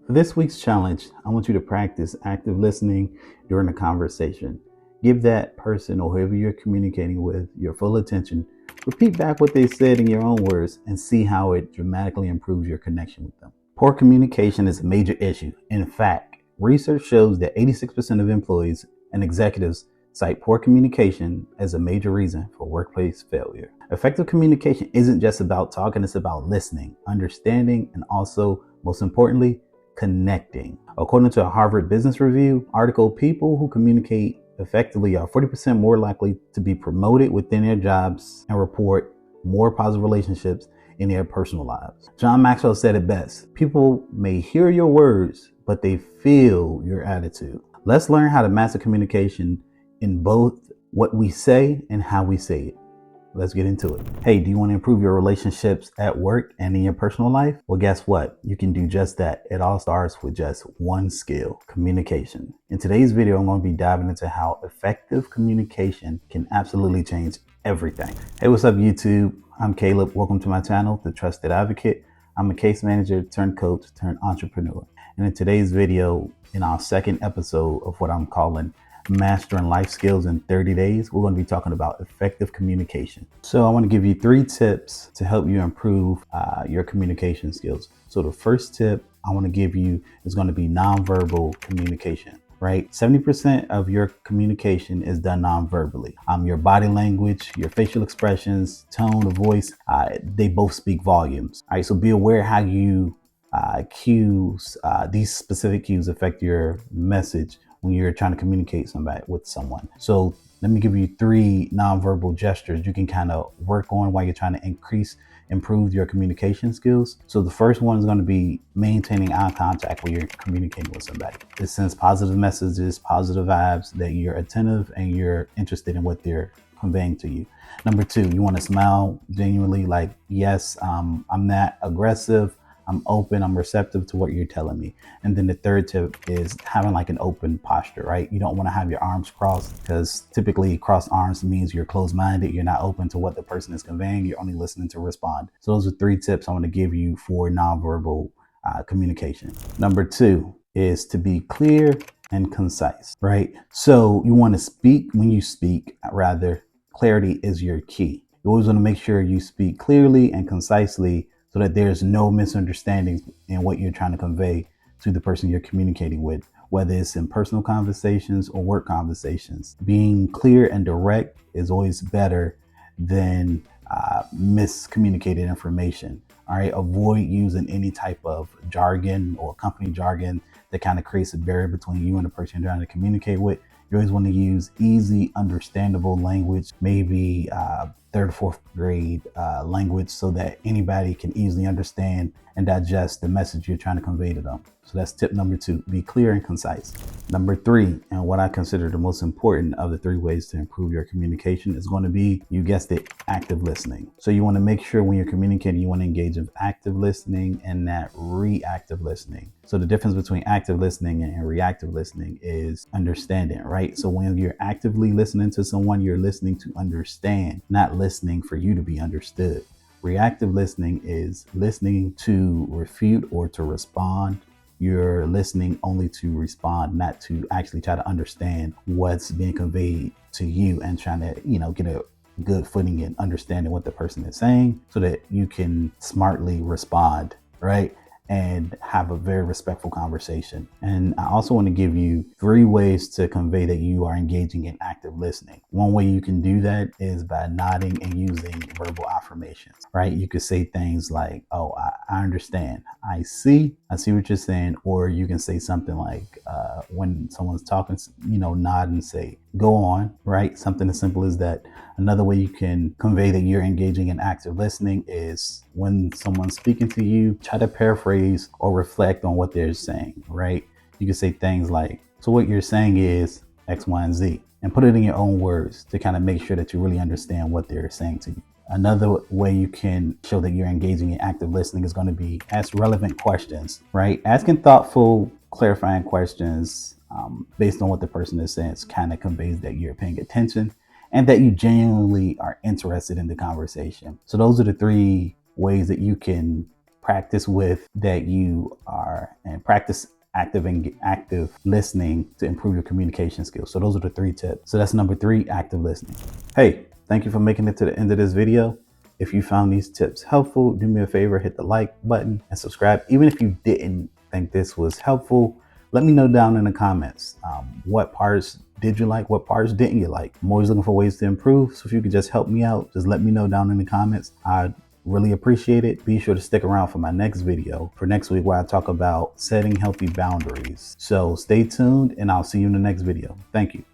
For this week's challenge, I want you to practice active listening during a conversation. Give that person or whoever you're communicating with your full attention. Repeat back what they said in your own words and see how it dramatically improves your connection with them. Poor communication is a major issue. In fact, research shows that 86% of employees and executives cite poor communication as a major reason for workplace failure. Effective communication isn't just about talking, it's about listening, understanding, and also, most importantly, connecting. According to a Harvard Business Review article, people who communicate effectively are 40% more likely to be promoted within their jobs and report more positive relationships in their personal lives. John Maxwell said it best: people may hear your words, but they feel your attitude. Let's learn how to master communication in both what we say and how we say it. Let's get into it. Hey, do you want to improve your relationships at work and in your personal life? Well, guess what? You can do just that. It all starts with just one skill: communication. In today's video, I'm going to be diving into how effective communication can absolutely change everything. Hey, what's up, YouTube? I'm Caleb. Welcome to my channel, The Trusted Advocate. I'm a case manager turned coach turned entrepreneur. And in today's video, in our second episode of what I'm calling Mastering Life Skills in 30 Days, we're going to be talking about effective communication. So I want to give you 3 tips to help you improve your communication skills. So the first tip I want to give you is going to be nonverbal communication. Right? 70% of your communication is done non-verbally. Your body language, your facial expressions, tone of voice, they both speak volumes. All right, so be aware how you cues, these specific cues affect your message when you're trying to communicate with someone. So let me give you 3 nonverbal gestures you can kind of work on while you're trying to improve your communication skills. So the first one is going to be maintaining eye contact when you're communicating with somebody. It sends positive messages, positive vibes, that you're attentive and you're interested in what they're conveying to you. Number 2, you want to smile genuinely, like, yes, I'm not aggressive, I'm open, I'm receptive to what you're telling me. And then the third tip is having like an open posture, right? You don't want to have your arms crossed, because typically crossed arms means you're closed-minded, you're not open to what the person is conveying, you're only listening to respond. So those are 3 tips I want to give you for nonverbal communication. Number 2 is to be clear and concise, right? So you want to speak, when you speak, rather, clarity is your key. You always want to make sure you speak clearly and concisely, so that there's no misunderstandings in what you're trying to convey to the person you're communicating with, whether it's in personal conversations or work conversations. Being clear and direct is always better than miscommunicated information. All right, avoid using any type of jargon or company jargon that kind of creates a barrier between you and the person you're trying to communicate with. You always want to use easy, understandable language, maybe 3rd or 4th grade language, so that anybody can easily understand and digest the message you're trying to convey to them. So that's tip number 2, be clear and concise. Number 3, and what I consider the most important of the 3 ways to improve your communication, is going to be, you guessed it, active listening. So you want to make sure when you're communicating, you want to engage in active listening and not reactive listening. So the difference between active listening and reactive listening is understanding, right? So when you're actively listening to someone, you're listening to understand, not listening for you to be understood. Reactive listening is listening to refute or to respond. You're listening only to respond, not to actually try to understand what's being conveyed to you, and trying to, get a good footing in understanding what the person is saying, so that you can smartly respond, right? And have a very respectful conversation. And I also want to give you 3 ways to convey that you are engaging in active listening. One way you can do that is by nodding and using verbal affirmations, right? You could say things like, oh, I understand. I see what you're saying. Or you can say something like, when someone's talking, nod and say, go on, right? Something as simple as that. Another way you can convey that you're engaging in active listening is when someone's speaking to you, try to paraphrase or reflect on what they're saying, right? You can say things like, so what you're saying is X, Y, and Z, and put it in your own words to kind of make sure that you really understand what they're saying to you. Another way you can show that you're engaging in active listening is going to be ask relevant questions, right? Asking thoughtful, clarifying questions based on what the person is saying kind of conveys that you're paying attention and that you genuinely are interested in the conversation. So those are the 3 ways that you can practice with that you are, and practice active listening to improve your communication skills. So those are the 3 tips. So that's number 3, active listening. Hey, thank you for making it to the end of this video. If you found these tips helpful, do me a favor, hit the like button and subscribe. Even if you didn't think this was helpful, let me know down in the comments. What parts did you like? What parts didn't you like? I'm always looking for ways to improve. So if you could just help me out, just let me know down in the comments. I'd really appreciate it. Be sure to stick around for my next video for next week, where I talk about setting healthy boundaries. So stay tuned and I'll see you in the next video. Thank you.